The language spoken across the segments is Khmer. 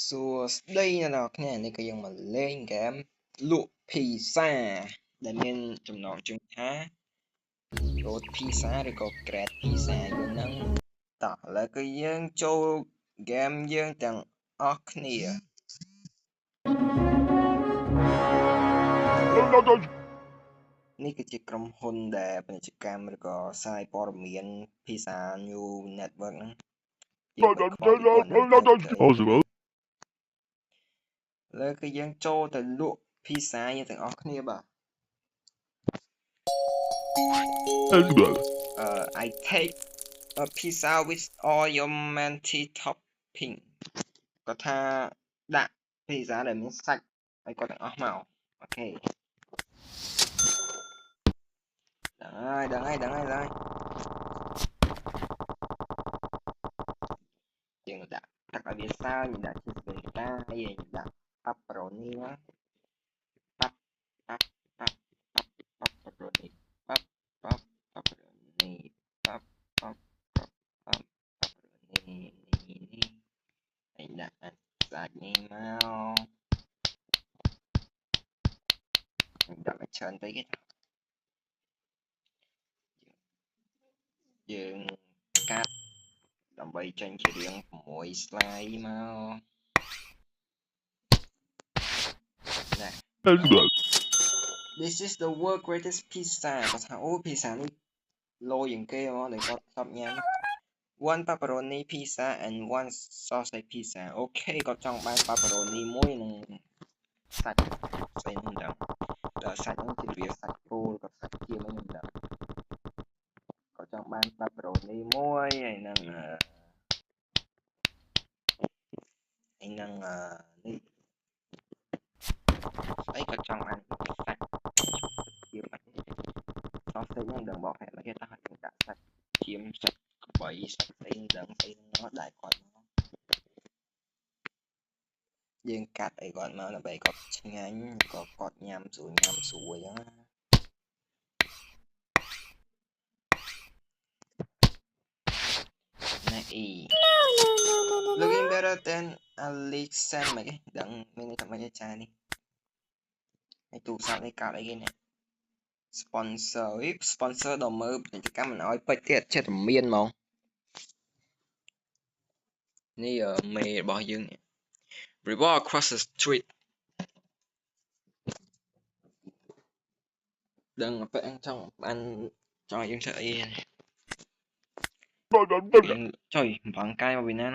សួស្តីអ្នកនរគ្នានេះក៏យើងមកលេងហ្គេមលក់ភីសាដែលមានចំណងជើងថា Road Pizza ឬក៏ Great Pizza យើងហ្នឹងតោះឥឡូវគឺយើងចូលហ្គេមយើងទាំងអស់គ្នានេះគឺជាក្រុមហ៊ុនដែលពាណិជ្ជកម្មឬក៏ផ្សាយព័ត៌មាន Pizza New Network ហ្នឹងយើងមិនខ្វល់ពីគាត់ណាលើគឺយើងចូលទៅលក់ Pizza យើងទាំងអស់គ្នាបាទI take a pizza with all your manty topping គាត់ថាដាក់ pizza ដែលមានសាច់ឲ្យគាត់ទាំងអស់មកអូខេដឹងហើយយើងដាក់ទឹកឲ្យវាសើយើងដាក់ cheese bacon យើងដាក់ pepperoni ណា pepperoni pepperoni ហើយដាក់សាច់នេះមកដាក់ឲ្យច្រើនពេកទេយើងកាត់ដើម្បីចេញជារាង6 slide មកណា This is the world greatest pizza គាត់ថាអូ pizza នេះលោជាងគេមកដែលគាត់ធ្លាប់ញ៉ាំ one pepperoni pizza and one sausage pizza អូខេគាត់ចង់បាន pepperoni មួយនិងសាច់ផ្សេងហ្នឹងដល់សាច់ហ្នឹងជាវាសាច់គោឬក៏សាច់គៀមហ្នឹងដល់គាត់ចង់បាន pepperoni មួយហើយនឹងនេះអីគាត់ចង់បានសាច់គៀមអី sausage ហ្នឹងដឹងបកហេតុមកគេថាដាក់សាច់គៀមសាច់ក្បីសាច់ស្អីដឹងស្អីហ្នឹងដែរគាត់យើងកាត់អីគាត់មកដើម្បីគាត់ឆ្ងាញ់ក៏គាត់ញ៉ាំស្រួលហ្នឹងណែអ៊ី Looking better than Alexander មកគេដឹងមានន័យថាម៉េចចានេះហើយទូរស័ព្ទនេះកាត់អីគេនេះ sponsor ដល់មើលពាណិជ្ជកម្មមិនអោយពេចទៀតចិត្តមានហ្មងនេះមេរបស់យើងនេះ Reward across the street ដឹងប៉ែងចង់បានចង់ឲ្យយើងធ្វើអីចុយបង្កាយមកពីណា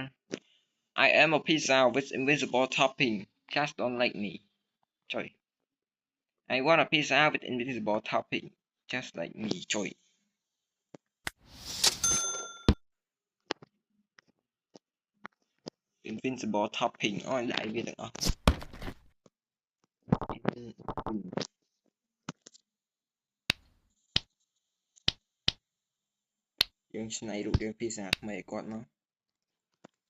I am a pizza with invisible topping just don't like me ចុយ I want a pizza with invisible topping just like me ចុយInvincible topping អូយដាក់វាទាំងអស់យើងឆ្នៃរូបរាង pizza ថ្មីឲ្យគាត់មក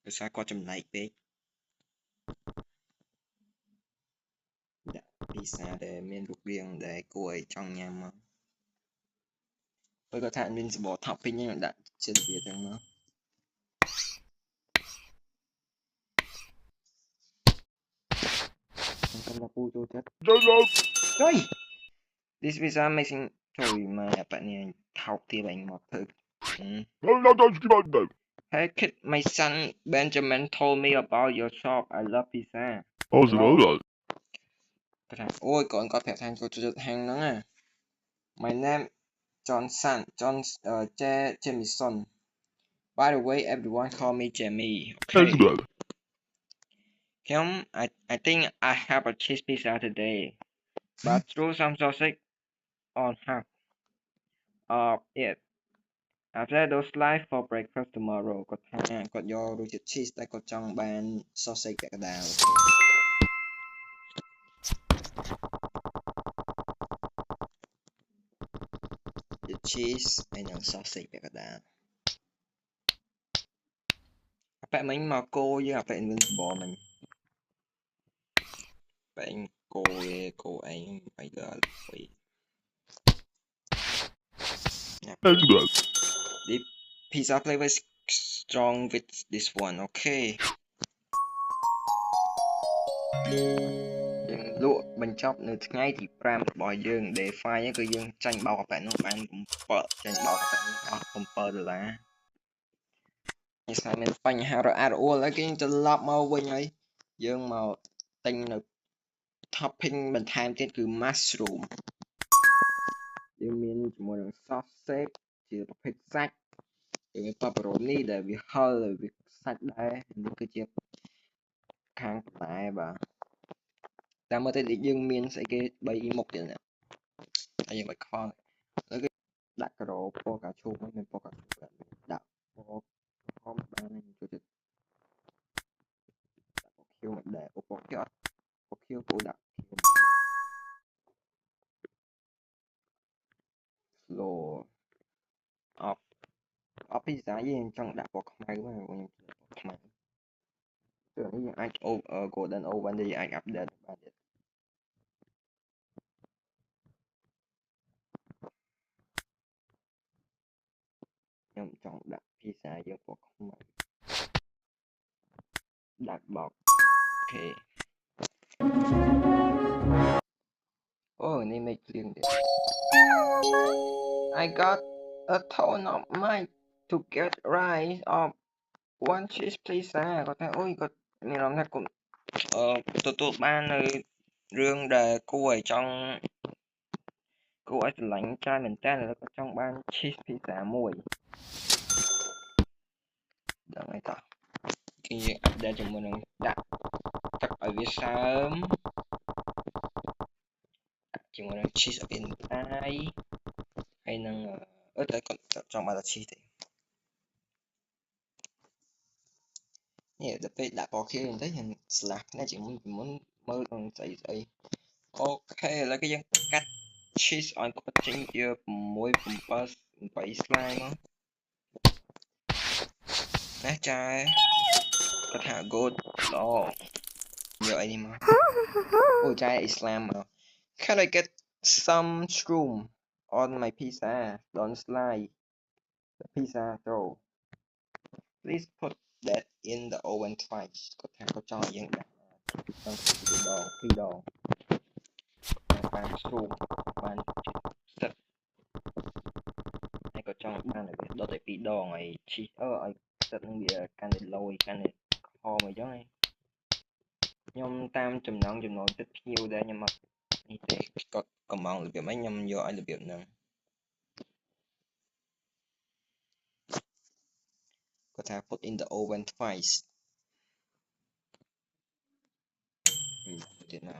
ដោយសារគាត់ចំណែកពេកដាក់ pizza ដែលមានរូបរាងដែលគួរឲ្យចង់ញ៉ាំមកគាត់ថា Invincible topping ហ្នឹងដាក់ចិត្តវាទាំងមកកំពុងពូចូលចិត្តចុយ This pizza amazing ចុយមកប៉ានេះថោកទៀតឯងមកធ្វើHey kid my son Benjamin told me about your shop I love pizza អូគាត់ប្រាប់ថាគាត់ចូលចិត្តហាងហ្នឹង My name Johnson Jamison By the way everyone call me Jamie Okay Kim I think I have a cheese pizza today but throw some sausage on half of it After those live for breakfast tomorrow គាត់ថាគាត់យករសជាតិ cheese តែគាត់ចង់បាន sausage ពាក់កណ្ដាលcheese ហើយនឹង sausage ពាក់កណ្ដាលអាប៉ែមិញមកគោយើងអាប៉ែ Invincible មិញប៉ែគោឯងបាយដល់The pizza flavor is strong with this one okay យើងលក់បញ្ចប់នៅថ្ងៃទី5របស់យើង day 5 ហ្នឹងគឺយើងចាញ់បោកកាប៉ែនោះបាន7ចាញ់បោកកាប៉ែនេះអស់$7នេះស្អាតមានបញ្ហារអាក់រអួលហើយគេយើងត្រឡប់មកវិញហើយយើងមកទិញនៅ topping បន្ថែមទៀតគឺ mushroom យើងមានជាមួយនឹង sausage ជាប្រភេទសាច់យើងមាន pepperoni ដែលវាហឹលវាសាច់ដែរនេះគឺជាខាងផ្លែបាទតាមមើលទៅយើងមានស្អីគេ3មុខទៀតណាហើយយើងបាច់ខ្វល់ហើយគេដាក់ការ៉ូពណ៌កាឈូកមិនមានពណ៌កាឈូកដាក់ពណ៌ខំបានហើយចូលចិត្តដាក់ពណ៌ខៀវមិនដែរពណ៌ខៀវអត់ពណ៌ខៀវគួរដាក់ខៀវ floor អបពីសាយើងចង់ដាក់ពណ៌ខ្មៅហ្នឹងខ្ញុំខ្មៅគឺនេះយើងអាច golden oven ដែលយើងអាច update បានទៀតខ្ញុំចង់ដាក់ភាសាយើងពណ៌ខ្មៅដាក់បោកអូខេអូនេះមេឃភ្លៀងទៀត I got a ton of mic to get right of one cheese pizza គាត់ថាអូយគាត់មានអារម្មណ៍ថាគាត់ទទួលបាននៅរឿងដែលគួរឲ្យស្រឡាញ់ច្រើនមែនតើគាត់ចង់បាន cheese pizza មួយដឹងហើយតោះគេយើង update ជាមួយនឹងដាក់ទឹកឲ្យវាសើមជាមួយនឹង cheese ឲ្យវាបាយហើយនឹងតែគាត់ចង់បានតែ cheese ទេនេះដល់ពេលដាក់ពណ៌ខៀវបន្តិចខ្ញុំស្លាស់ភ្នែកជាងមុនមើលនឹងស្អីអូខេឥឡូវគឺយើងកាត់ cheese ឲ្យគាត់ចេញជា6 7 8 slide មកណាចាគាត់ថា good ល្អយកអីនេះមកអូចាអ៊ីស្លាមមក Can I get some shroom on my pizza don't slide the pizza dough please put that in the oven twice គាត់ថាគាត់ចង់ឲ្យយើងដាក់2 ដងបាន shroom បានទឹកហើយគាត់ចង់បានឲ្យវាដុតឲ្យ2 ដងហើយ cheese ឲ្យទឹកនឹងវាកាន់តែលយកាន់តែខំអីចឹងខ្ញុំតាមចំណង់ចិត្តភ្ញៀវដែរខ្ញុំអត់នេះទេគាត់កំងរបៀបហ្នឹងខ្ញុំយកឲ្យរបៀបហ្នឹងគាត់ថា put in the oven twice ទៀតណា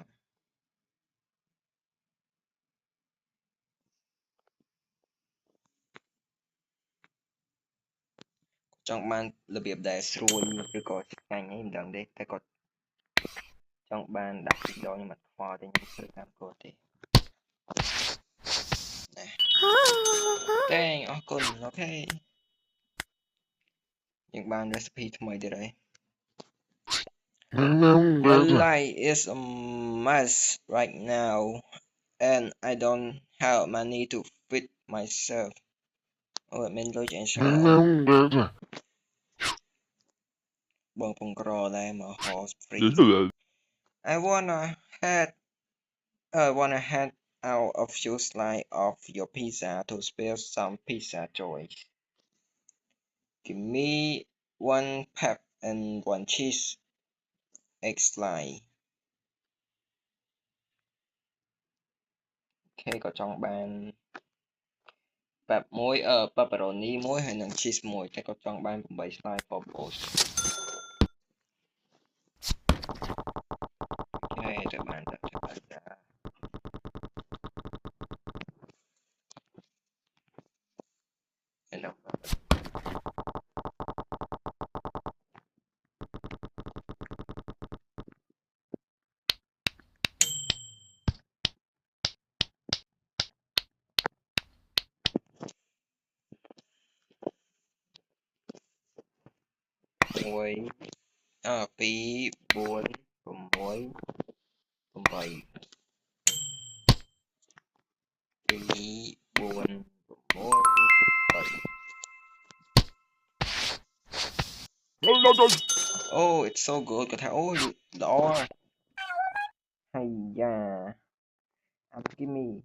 ចង់បានរបៀបដែលស្រួលឬក៏ឆ្ងាញ់អីមិនដឹងទេតែគាត់ចង់បានដាក់2 ដងខ្ញុំអត់ខ្វល់ទេខ្ញុំធ្វើតាមគាត់ទេតែអរគុណអូខេយើងបាន recipe ថ្មីទៀតហើយ My life is a mess right now and I don't have money to feed myself អូអត់មានលុយចាញ់ច្រើនបងពងក្រដែរមក horse free I wanna head out a few slices of your pizza to spare some pizza joy give me 1 pep and 1 cheese egg slice អូខេក៏ចង់បានpep មួយpepperoni មួយហើយនិង cheese មួយតែក៏ចង់បាន8 slice for both អូខេទៅបានទៅOh it's so good គាត់ថាអូល្អ Hey yeah, give me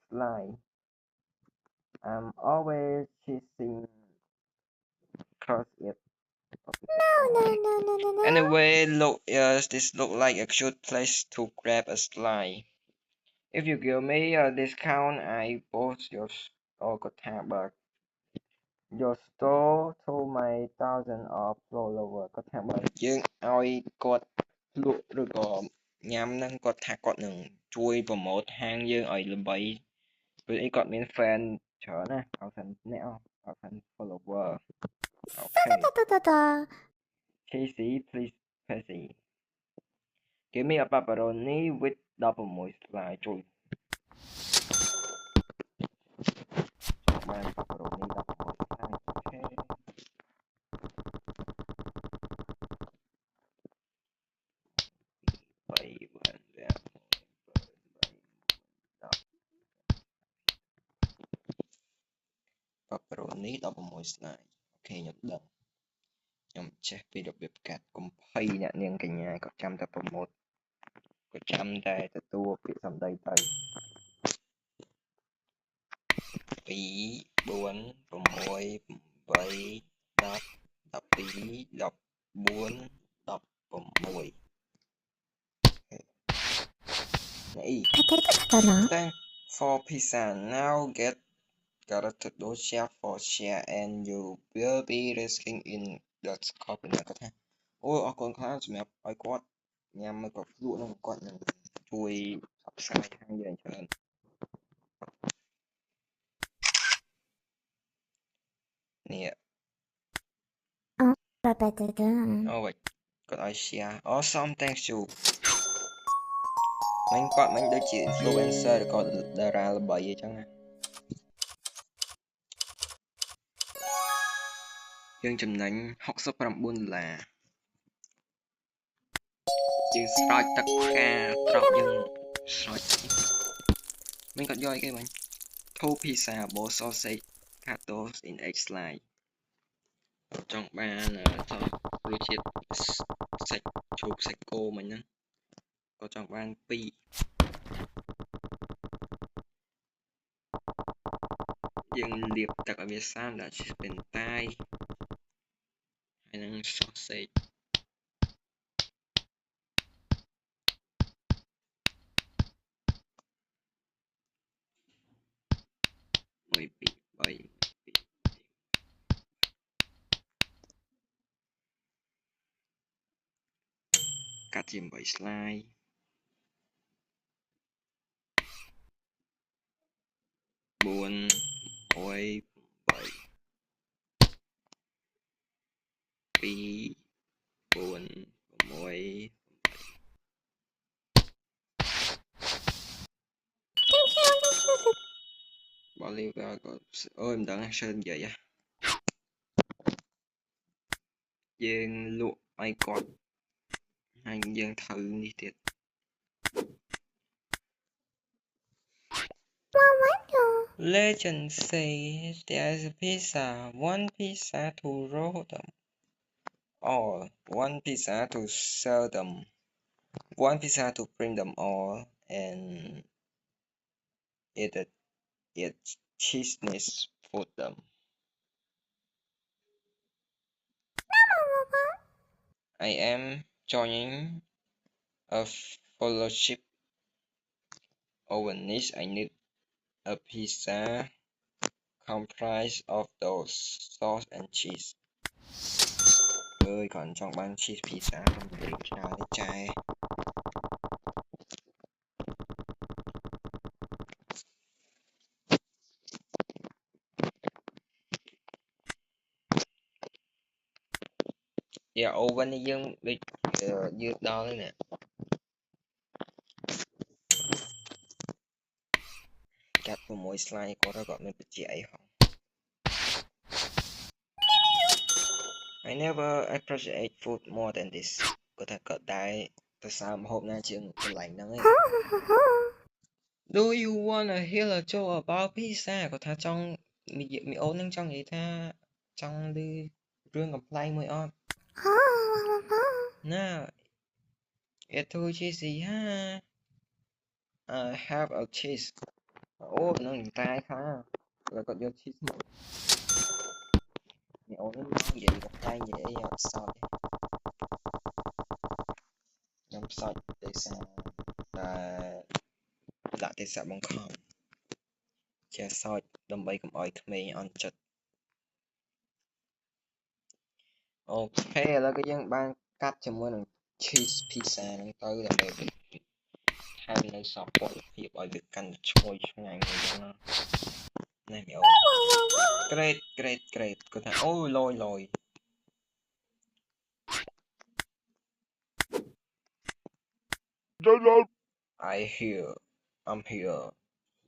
slide. I'm always chasing cross it. No. Anyway, look, this look like a good place to grab a slide. If you give me a discount, I post your store គាត់ថាបើ your store to my thousand of follower គាត់ថាបើយើងឲ្យគាត់លក់ឬក៏ញ៉ាំហ្នឹងគាត់ថាគាត់នឹងជួយប្រម៉ូទហាងយើងឲ្យល្បីព្រោះអីគាត់មាន fan ច្រើនណា1000នាក់1000 follower okay Casey please Casey give me a pepperoni with 16 slice ជួយបាន pepperoni 16 slice okay pepperoni 16 slice អូខេខ្ញុំដឹងខ្ញុំចេះពីរបៀបកាត់កុំភ័យអ្នកនាងកញ្ញាគាត់ចាំតែប្រម៉ូទគាត់ចាំតែទទួលពាក្យសម្ដីទៅ2 4 6 8 10 12 14 16 Thank for pizza now got to do share for share and you will be risking in the scope គាត់ថាអូអរគុណខ្លាំងសម្រាប់ឲ្យគាត់ញ៉ាំមកគាត់លក់នឹងគាត់នឹងជួយផ្សព្វផ្សាយខាងយើងច្រើននេះ Oh, អូវិញគាត់ឲ្យ share awesome thanks you មិញគាត់មិញដូចជា influencer ឬក៏តារាល្បីអញ្ចឹងណាយើងចំណេញ$69យើងស្រោចទឹកផ្កាត្រប់យើងស្រោចមិញគាត់យកអីគេមិញ Two pizza bowl sausage potatoes in egg slice ចង់បានរសជាតិសាច់ជ្រូកសាច់គោមិញហ្នឹងក៏ចង់បាន2យើងលាបទឹកឲ្យវាសើមដាក់ជីស្ពែនតាយហើយនឹង sausage 1 2 3កាត់ជា8 slice 4 1 8 2 4 6 bỏ liêu ra có ơi mình đợi sơn vậy á dương lụa ai còn anh dương thử đi tiệt legend say there's a pizza one pizza to roll them all one pizza to sell them one pizza to bring them all and it cheesiness for them I am joining a fellowship over this I need a pizza comprised of those sauce and cheese អើយគាត់ចង់បាន cheese pizza ខ្ញុំនិយាយច្រើនទេចា៎ Yeah oven នេះយើងដូចយើងដល់ហើយណាកាត់6 slide គាត់មានបច្ចេកអីហង I never appreciate food more than this គាត់ថាគាត់ដែរទៅសើម្ហូបណាជាងកន្លែងហ្នឹងឯង Do you wanna hear a joke about pizza គាត់ថាចង់មីអូននឹងចង់និយាយថាចង់ឮរឿងកំ pl ែងមួយអត់ណា It's too cheesy ha. I have a cheese. Ô, nó nhìn tai khá. Rồi còn vô cheese một. Mẹ ổn nó vậy còn tai dễ sọt. Nhóm sọt để saoដាក់ទេសាបង្ខំជាសោចដើម្បីកុំឲ្យក្មេងអន់ចិត្តអូខេឥឡូវក៏យើងបានកាត់ជាមួយនឹង cheese pizza ហ្នឹងទៅដើម្បីថែមនៅសោកពណ៌ភាពឲ្យវាកាន់តែឈ្ងុយឆ្ងាញ់ហ្នឹងណានេះមីអូ greatគាត់ថាអូលយ I'm here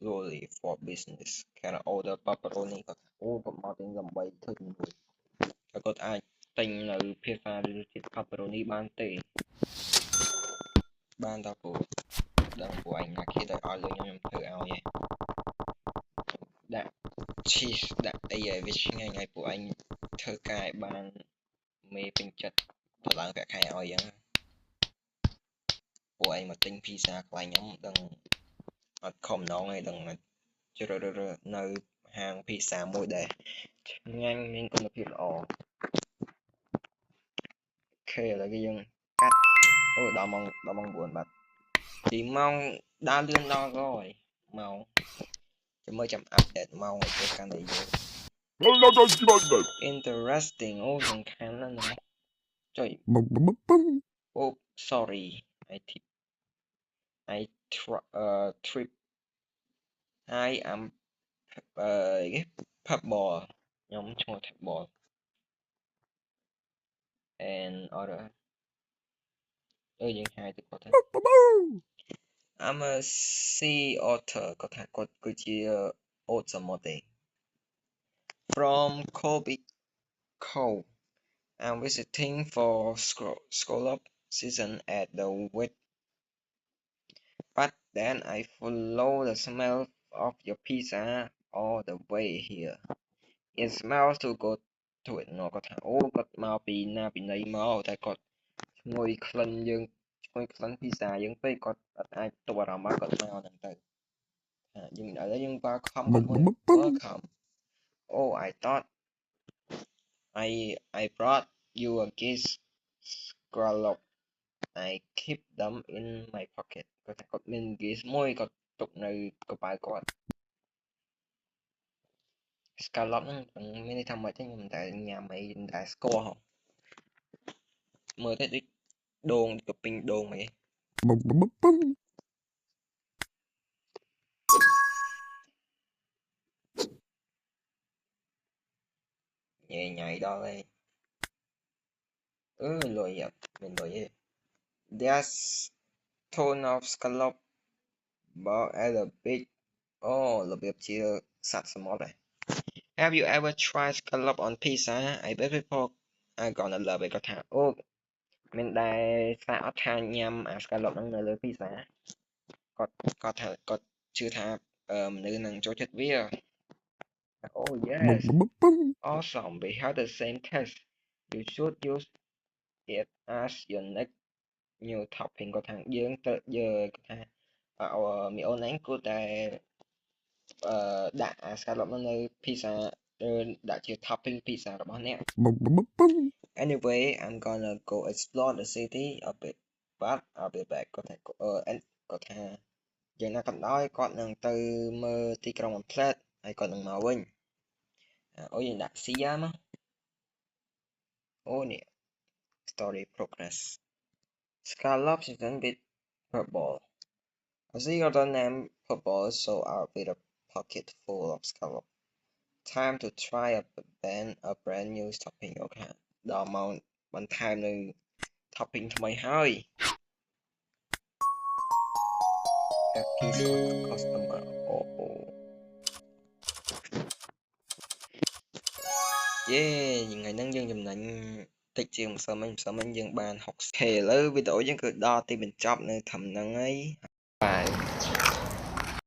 really for business can I order pepperoni គាត់ថាអូគាត់មកទាំងដើម្បីធ្វើជំនួយហើយគាត់អាចទិញនៅភាសាឬជាតិ pepperoni បានទេបានតើពូដឹងពួកឯងណាគេទៅឲ្យលុយខ្ញុំធ្វើឲ្យឯងដាក់ cheese ដាក់អីឲ្យវាឆ្ងាញ់ឲ្យពួកឯងធ្វើការឲ្យបានមេពេញចិត្តទៅឡើងប្រាក់ខែឲ្យអញ្ចឹងពួកឯងមកទិញ pizza ខ្លាញ់ខ្ញុំដឹងអត់ខំម្ដងឯងដឹងជ្រើសរើសនៅហាង pizza មួយដែលឆ្ងាញ់មានគុណភាពល្អអូខេឥឡូវគឺយើងកាត់អូដល់ម៉ោង9បាទពីម៉ោងដើរលឿនដល់ហើយម៉ោងចាំមើលចាំអាប់ដេតម៉ោងឲ្យទៅកាន់តែយូរ interesting អូសំខាន់ណាស់ណាចុយអូ sorry I trip I am purple ខ្ញុំឈ្មោះ purple and other យើងហៅទៅគាត់ថា I'm a sea otter គាត់ថាគាត់គឺជា oat សមុទ្រទេ from Kobe Cove I'm visiting for scallop season at the wet but then I follow the smell of your pizza all the way here it smells too good to ignore គាត់ថាអូគាត់មកពីណាពីណីមកតែគាត់ឈ្ងុយក្លិនយើងឈ្ងុយក្លិន pizza យើងពេកគាត់អត់អាចទប់អារម្មណ៍គាត់មកហ្នឹងទៅយើងឥឡូវយើង welcome គាត់មួយ welcome oh I thought I brought you a gift scallop I keep them in my pocket គាត់ថាគាត់មាន gift មួយគាត់ទុកនៅកប៉ៅគាត់ scallop ហ្នឹងមានន័យថាម៉េចទេខ្ញុំមិនដែលញ៉ាំអីមិនដែលស្គាល់ហ៎មើលទៅដូចដូងកពីងដូងហ្មងញ៉ៃដល់ហើយលុយអត់មានលុយទេ there's ton of scallop but at a big របៀបជាសត្វសមុទ្រ Have you ever tried scallop on pizza I bet people are gonna love it គាត់ថាអូមានដែលស្អាតអត់ថាញ៉ាំអា scallop ហ្នឹងនៅលើ pizza គាត់ថាគាត់ជឿថាមនុស្សនឹងចូលចិត្តវា Oh yes awesome we have the same taste you should use it as your next new topping គាត់ថាយើងគាត់ថាមីអូនឯងគួរតែដាក់អា scallop ហ្នឹងនៅ pizza ដាក់ជា topping pizza របស់អ្នក Anyway I'm gonna go explore the city a bit but I'll be back គាត់ថាគាត់ថាយ៉ាងណាក៏ដោយគាត់នឹងទៅមើលទីក្រុងបំផ្លែតហើយគាត់នឹងមកវិញអូយើងដាក់ C មកអូនេះ story progress scallop season with purple I see your name purple so I'll be a pocket full of scallop time to try a brand new topping អូខេដល់ម៉ោងបន្ថែមនៅ topping ថ្មីហើយ Happy customer យេថ្ងៃហ្នឹងយើងចំណេញតិចជាងម្សិលមិញយើងបាន60Kឥឡូវវីដេអូយើងគឺដល់ទីបញ្ចប់នៅត្រឹមហ្នឹងហើយបាយ